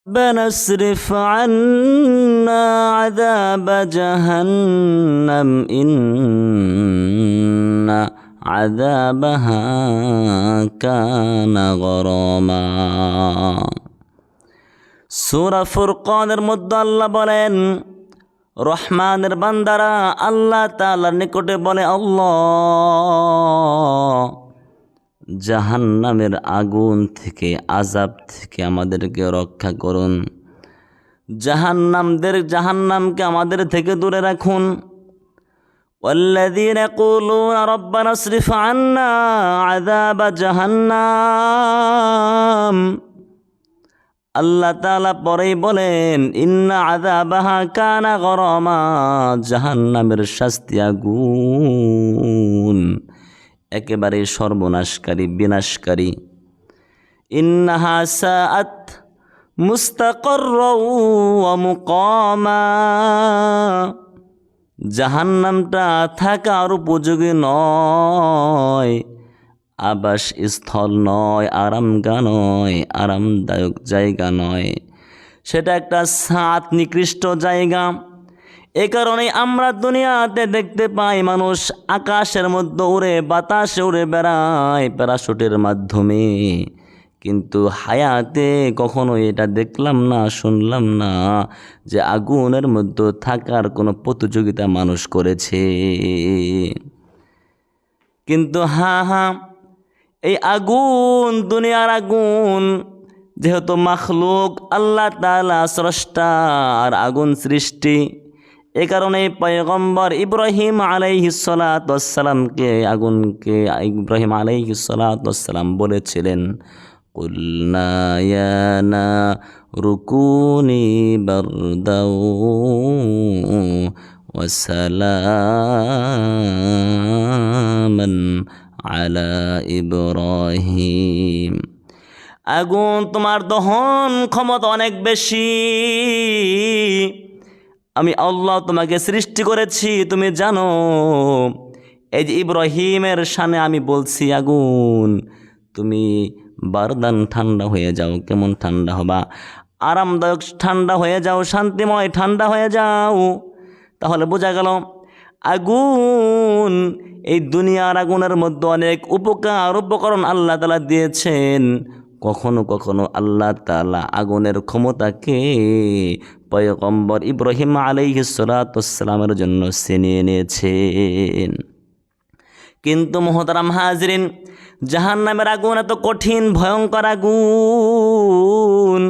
ربنا اصرف عنا عذاب جهنم إن عذابها كان غراما। সূরা ফুরকানের মধ্যে আল্লাহ বলেন, রহমানের বান্দারা আল্লাহ তাআলার নিকটে বলে, আল্লাহ জাহান্নামের আগুন থেকে, আযাব থেকে আমাদেরকে রক্ষা করুন, জাহান্নামকে আমাদের থেকে দূরে রাখুন। ওয়াল্লাযীনা ইয়াকুলুনা রব্বানা ইসরিফ আন্না আযাবা জাহান্নাম, আল্লাহ তাআলা পরেই বলেন, ইন্না আযাবাহা কানা গরামা, জাহান্নামের শাস্তি আগুন একেবারে সর্বনাশকারী, বিনাশকারী। ইন্নাহা সাআত মুস্তাকাররাও ওয়া মুকামা, জাহান্নামটা থাকার উপযোগী নয়, আবাস স্থল নয়, আরামগা নয়, আরামদায়ক জায়গা নয়, সেটা একটা সাত নিকৃষ্ট জায়গা। এ কারণেই আমরা দুনিয়াতে দেখতে পাই মানুষ আকাশের মধ্যে উড়ে, বাতাসে উড়ে বেড়ায় প্যারাশুটের মাধ্যমে, কিন্তু হায়াতে কখনো এটা দেখলাম না, শুনলাম না যে আগুনের মধ্যে থাকার কোনো প্রতিযোগিতা মানুষ করেছে। কিন্তু হ্যাঁ, এই আগুন, দুনিয়ার আগুন যেহেতু মাখলুক, আল্লাহ তাআলা স্রষ্টা আর আগুন সৃষ্টি, এ কারণে পয়গম্বর ইব্রাহিম আলাইহিস সালাতু ওয়াস সালামকে আগুনকে ইব্রাহিম আলাইহিস সালাতু ওয়াস সালাম বলেছিলেন, কুলনা ইয়া নারু কুনি বারদাও ওয়া সালামান আলা ইব্রাহিম, আগুন তোমার দহন ক্ষমতা অনেক বেশি, আমি আল্লাহ তোমাকে সৃষ্টি করেছি, তুমি জানো। এই যে ইব্রাহিমের শানে আমি বলছি, আগুন তুমি বারদান, ঠান্ডা হয়ে যাও। কেমন ঠান্ডা হবা? আরামদায়ক ঠান্ডা হয়ে যাও, শান্তিময় ঠান্ডা হয়ে যাও। তাহলে বোঝা গেল আগুন, এই দুনিয়ার আগুনের মধ্যে অনেক উপকরণ আল্লাহ তাআলা দিয়েছেন। কখনো কখনো আল্লাহ তাআলা আগুনের ক্ষমতাকে পয়গম্বর ইব্রাহিম আলাইহিস সালাতু ওয়াস সালামের জন্য ছিনিয়ে নিয়েছেন। কিন্তু মুহতারাম হাজরিন, জাহান্নামের আগুন এত কঠিন ভয়ঙ্কর আগুন,